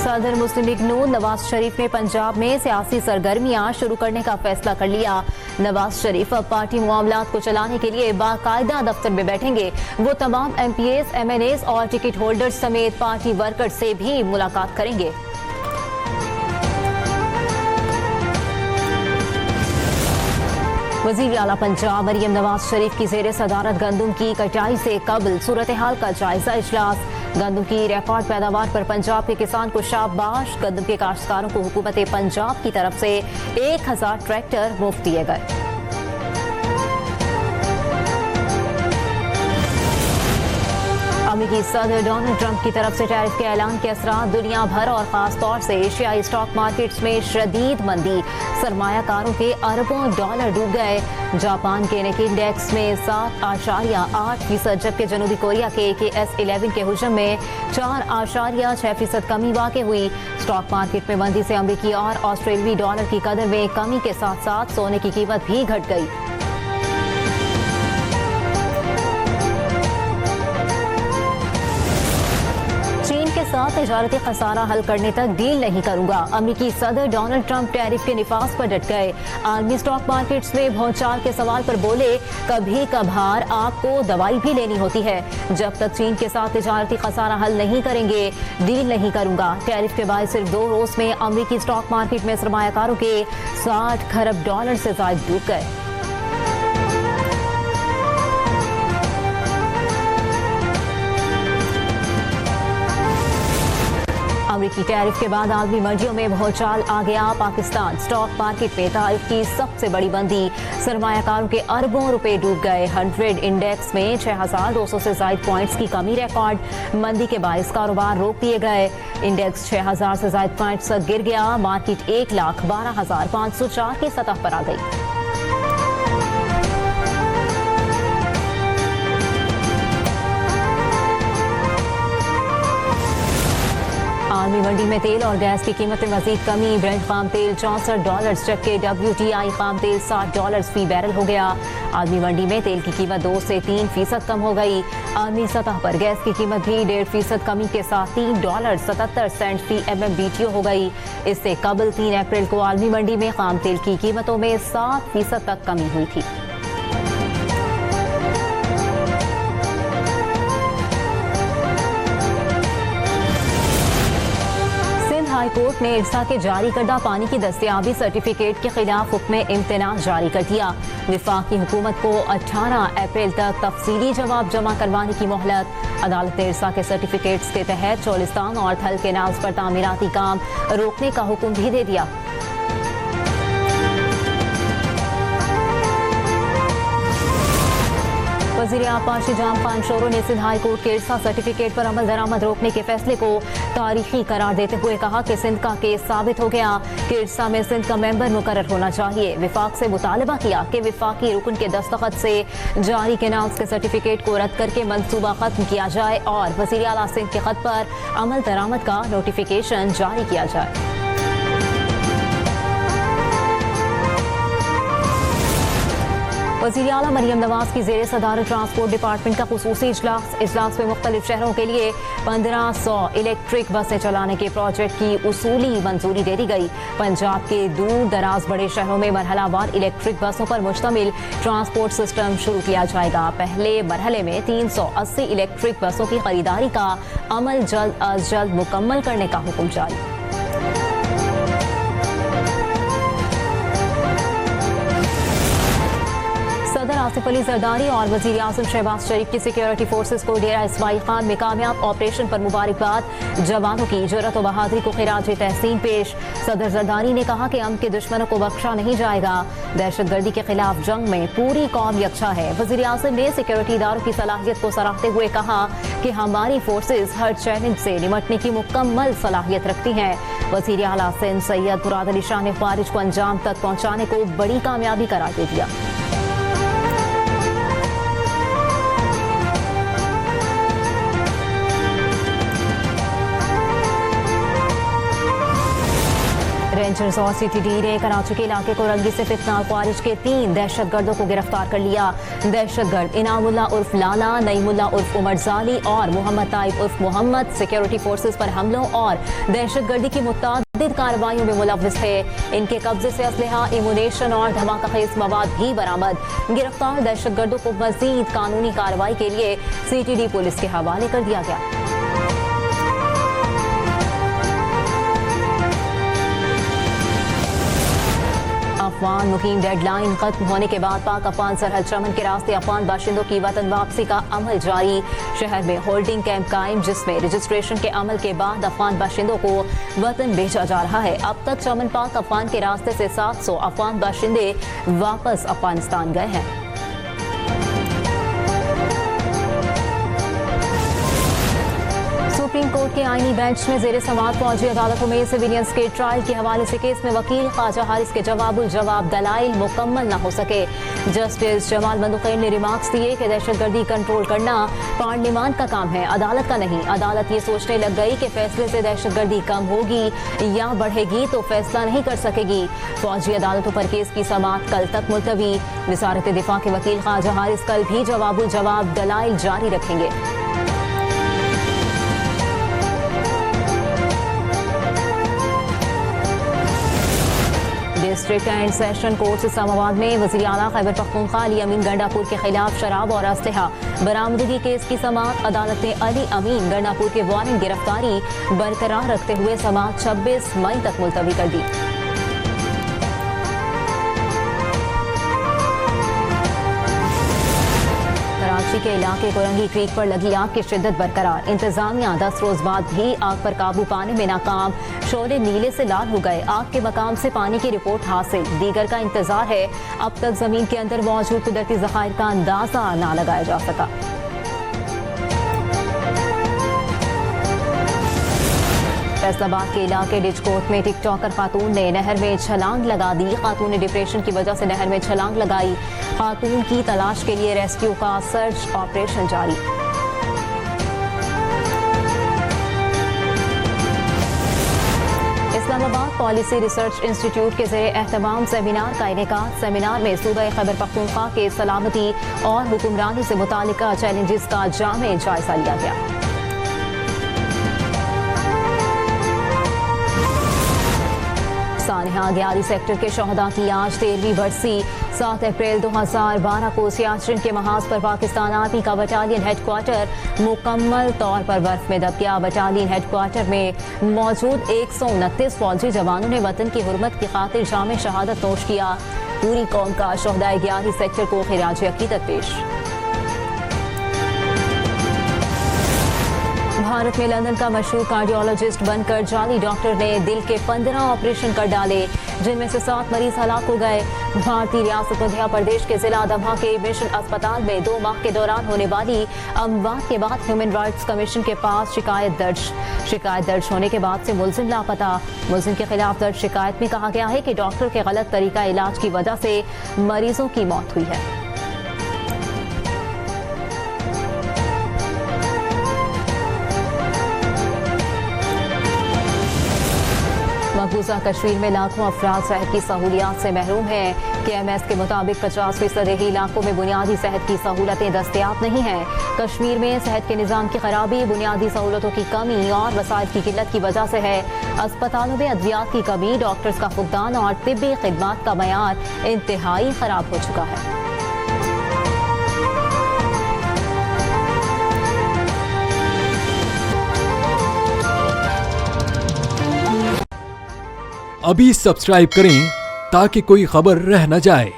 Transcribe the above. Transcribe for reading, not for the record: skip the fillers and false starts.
सदर मुस्लिम लीग नून नवाज शरीफ ने पंजाब में सियासी सरगर्मियां शुरू करने का फैसला कर लिया। नवाज शरीफ अब पार्टी मामलात को चलाने के लिए बाकायदा दफ्तर में बैठेंगे। वो तमाम MPs, MNAs और टिकट होल्डर्स समेत पार्टी वर्कर्स से भी मुलाकात करेंगे। वज़ीर आला पंजाब मरियम नवाज शरीफ की ज़ेरे सदारत गंदम की कटाई से कबल सूरत हाल का जायजा इजलास। गंदम की रिकॉर्ड पैदावार पर पंजाब के किसान को शाबाश। गंदम के काश्तकारों को हुकूमत पंजाब की तरफ से 1000 ट्रैक्टर मुफ्त दिए गए। अमेरिकी सदर डोनाल्ड ट्रंप की तरफ से टैरिफ के ऐलान के असरात दुनिया भर और खास तौर से एशियाई स्टॉक मार्केट्स में शदीद मंदी। सरमायाकारों के अरबों डॉलर डूब गए। जापान के निकी इंडेक्स में 7.8%, जबकि जनूबी कोरिया के KS-11 के हुजम में 4.6% कमी वाक़ हुई। स्टॉक मार्केट में मंदी से अमेरिकी और ऑस्ट्रेलियाई डॉलर की कदर में कमी के साथ साथ सोने की कीमत भी घट गई। साथ तिजारती खसारा हल करने तक डील नहीं करूंगा। अमेरिकी सदर डोनाल्ड ट्रंप टैरिफ के निफाज पर डट गए। आलमी स्टॉक मार्केट्स में भौचाल के सवाल पर बोले, कभी कभार आपको दवाई भी लेनी होती है। जब तक चीन के साथ तिजारती खसारा हल नहीं करेंगे, डील नहीं करूंगा। टैरिफ के बाद सिर्फ 2 रोज में अमेरिकी स्टॉक मार्केट में सरमायाकारों के 60 खरब डॉलर से ज्यादा डूब गए। अमेरिकी टैरिफ के बाद आलमी मंडियों में भौचाल आ गया। पाकिस्तान स्टॉक मार्केट में तारीख की सबसे बड़ी मंदी। सरमायाकारों के अरबों रुपए डूब गए। 100 इंडेक्स में 6200 से ज्यादा पॉइंट्स की कमी रिकॉर्ड। मंदी के बायस कारोबार रोक दिए गए। इंडेक्स 6000 से ज्यादा पॉइंट्स तक गिर गया। मार्केट 1,12,504 की सतह पर आ गई। आलमी मंडी में तेल और गैस की कीमत में मजीद कमी। ब्रेंट खाम तेल $64, जबकि WTI खाम तेल $60 फी बैरल हो गया। आलमी मंडी में तेल की कीमत 2 से 3% कम हो गई। आलमी सतह पर गैस की कीमत भी 1.5% कमी के साथ $3.77 फी MMBTU हो गई। इससे कबल 3 अप्रैल को आलमी मंडी में खाम तेल की कीमतों में 7% तक कमी हुई थी। हाई कोर्ट ने इरसा के जारी करदा पानी की दस्तयाबी सर्टिफिकेट के खिलाफ हुक्म इम्तना जारी कर दिया। विफाकी हुकूमत को 18 अप्रैल तक तफसीली जवाब जमा करवाने की मोहलत। अदालत ने इरसा के सर्टिफिकेट्स के तहत चोलिस्तान और थल केनाल्स पर तामीराती काम रोकने का हुक्म भी दे दिया। वज़ीर आपाश जाम खान शोरो ने सिंध हाई कोर्ट के इरसा सर्टिफिकेट पर अमल दरामद रोकने के फैसले को तारीखी करार देते हुए कहा कि सिंध का केस साबित हो गया कि इरसा में सिंध का मेंबर मुकर्रर होना चाहिए। विफाक से मुतालबा किया कि विफाकी रुकन के दस्तखत से जारी केनाल्स के सर्टिफिकेट को रद्द करके मंसूबा खत्म किया जाए और वज़ीर आला सिंध के खत पर अमल दरामद का नोटिफिकेशन जारी किया जाए। वज़ीर आला मरियम नवाज की ज़ेरे सदारत ट्रांसपोर्ट डिपार्टमेंट का खुसूसी इजलास में मुख्तलिफ शहरों के लिए 1500 इलेक्ट्रिक बसें चलाने के प्रोजेक्ट की उसूली मंजूरी दे दी गई। पंजाब के दूर दराज बड़े शहरों में मरहलावार इलेक्ट्रिक बसों पर मुश्तमिल ट्रांसपोर्ट सिस्टम शुरू किया जाएगा। पहले मरहले में 380 इलेक्ट्रिक बसों की खरीदारी का अमल जल्द अज जल्द मुकम्मल करने का हुक्म जारी। सदर आसिफ अली जरदारी और वज़ीर आज़म शहबाज शरीफ की सिक्योरिटी फोर्सेस को डेरा इस्माइल खान में कामयाब ऑपरेशन पर मुबारकबाद। जवानों की जुर्रत और बहादुरी को खिराज तहसीन पेश। सदर जरदारी ने कहा कि अमन के दुश्मनों को बख्शा नहीं जाएगा। दहशतगर्दी के खिलाफ जंग में पूरी कौम यकजा है। वज़ीर आज़म ने सिक्योरिटी इदारों की सलाहियत को सराहते हुए कहा कि हमारी फोर्सेस हर चैलेंज से निपटने की मुकम्मल सलाहियत रखती हैं। वज़ीर आला सिंध सैयद मुराद अली शाह ने ख्वारिज को अंजाम तक पहुँचाने को बड़ी कामयाबी करार दे दिया। रेंजर्स और सीटीडी ने कराची के इलाके कोरंगी से फितना ख्वारिज के 3 दहशतगर्दों को गिरफ्तार कर लिया। दहशतगर्द इनामुल्ला उर्फ लाला, नईमुल्ला उर्फ उमर जाली और मोहम्मद ताइब उर्फ मोहम्मद सिक्योरिटी फोर्सेस पर हमलों और दहशतगर्दी की मुतअद्दिद कार्रवाइयों में मुलव्विस थे। इनके कब्जे से असलहा, इमुनेशन और धमाकाखेज मवाद भी बरामद। गिरफ्तार दहशतगर्दों को मजीद कानूनी कार्रवाई के लिए सीटीडी पुलिस के हवाले कर दिया गया। अफगान मुकीम डेडलाइन खत्म होने के बाद पाक अफगान सरहद चमन के रास्ते अफगान बाशिंदों की वतन वापसी का अमल जारी। शहर में होल्डिंग कैंप कायम, जिसमें रजिस्ट्रेशन के अमल के बाद अफगान बाशिंदों को वतन भेजा जा रहा है। अब तक चमन पाक अफगान के रास्ते से 700 अफगान बाशिंदे वापस अफगानिस्तान गए हैं। सुप्रीम कोर्ट के आईनी बेंच में जेर समाअत फौजी अदालतों में सिविलियंस के ट्रायल के हवाले से केस में वकील ख्वाजा हारिस के जवाब दलाइल मुकम्मल न हो सके। जस्टिस जमाल मंदुखैल ने रिमार्क्स दिए कि दहशतगर्दी कंट्रोल करना पार्लियामान का काम है, अदालत का नहीं। अदालत ये सोचने लग गई कि फैसले से दहशतगर्दी कम होगी या बढ़ेगी तो फैसला नहीं कर सकेगी। फौजी अदालतों पर केस की समाअत कल तक मुलतवी। वज़ारत दिफा के वकील ख्वाजा हारिस कल भी जवाब दलाइल जारी रखेंगे। District and session court Islamabad में वज़ीर आला खैबर पख्तूनख्वा अली अमीन गंडापुर के खिलाफ शराब और असलहा बरामदगी केस की समाअत। अदालत ने अली अमीन गंडापुर के वारंट गिरफ्तारी बरकरार रखते हुए समाअत 26 मई तक मुलतवी कर दी। कराची के इलाके कोरंगी क्रीक पर लगी आग की शिद्दत बरकरार। इंतजामिया 10 रोज बाद भी आग पर काबू पाने में नाकाम। शोले नीले से लाल हो गए। आग के मकाम से पानी की रिपोर्ट हासिल, दीगर का इंतजार है। अब तक जमीन के अंदर मौजूद कुदरती ज़खायर का अंदाजा ना लगाया जा सका। फैसलाबाद के इलाके डिजकोट में टिकटॉकर खातून ने नहर में छलांग लगा दी। खातून ने डिप्रेशन की वजह से नहर में छलांग लगाई। खातून की तलाश के लिए रेस्क्यू का सर्च ऑपरेशन जारी। इस्लामाबाद पॉलिसी रिसर्च इंस्टीट्यूट के ज़रिए एहतमाम सेमिनार का इनेकाद। सेमिनार में सूबा खैबर पख्तूनख्वा के सलामती और हुक्मरानी से मुतालिका चैलेंजेस का जामे जायजा लिया गया। सानिहा ग्यारी सेक्टर के शहदा की आज 13वीं बरसी। 7 अप्रैल 2012 को सियाचिन के महाज पर पाकिस्तान आर्मी का बटालियन हेडक्वार्टर मुकम्मल तौर पर बर्फ में दब गया। बटालियन हेडक्वार्टर में मौजूद 129 फौजी जवानों ने वतन की हुर्मत की खातिर जामे शहादत नोश किया। पूरी कौम का शहदाए ग्यारी सेक्टर को खिराज अकीदत पेश। भारत में लंदन का मशहूर कार्डियोलॉजिस्ट बनकर जाली डॉक्टर ने दिल के 15 ऑपरेशन कर डाले, जिनमें से 7 मरीज हलाक हो गए। भारतीय रियासत मध्य प्रदेश के जिला दमहा के मिशन अस्पताल में 2 माह के दौरान होने वाली अमवात के बाद ह्यूमन राइट्स कमीशन के पास शिकायत दर्ज होने के बाद से मुलजिम लापता। मुलजिम के खिलाफ दर्ज शिकायत में कहा गया है कि डॉक्टर के गलत तरीका इलाज की वजह से मरीजों की मौत हुई है। मकबूजा कश्मीर में लाखों अफराद सेहत की सहूलियात से महरूम हैं। KMS के मुताबिक 50% ही इलाकों में बुनियादी सेहत की सहूलतें दस्तयाब नहीं हैं। कश्मीर में सेहत के निज़ाम की खराबी, बुनियादी सहूलतों की कमी और वसाइल की किल्लत की वजह से है। अस्पतालों में अद्वियात की कमी, डॉक्टर्स का फुकदान और तिब्बी खिदमात का मयार इंतहाई खराब हो चुका है। अभी सब्सक्राइब करें ताकि कोई खबर रह न जाए।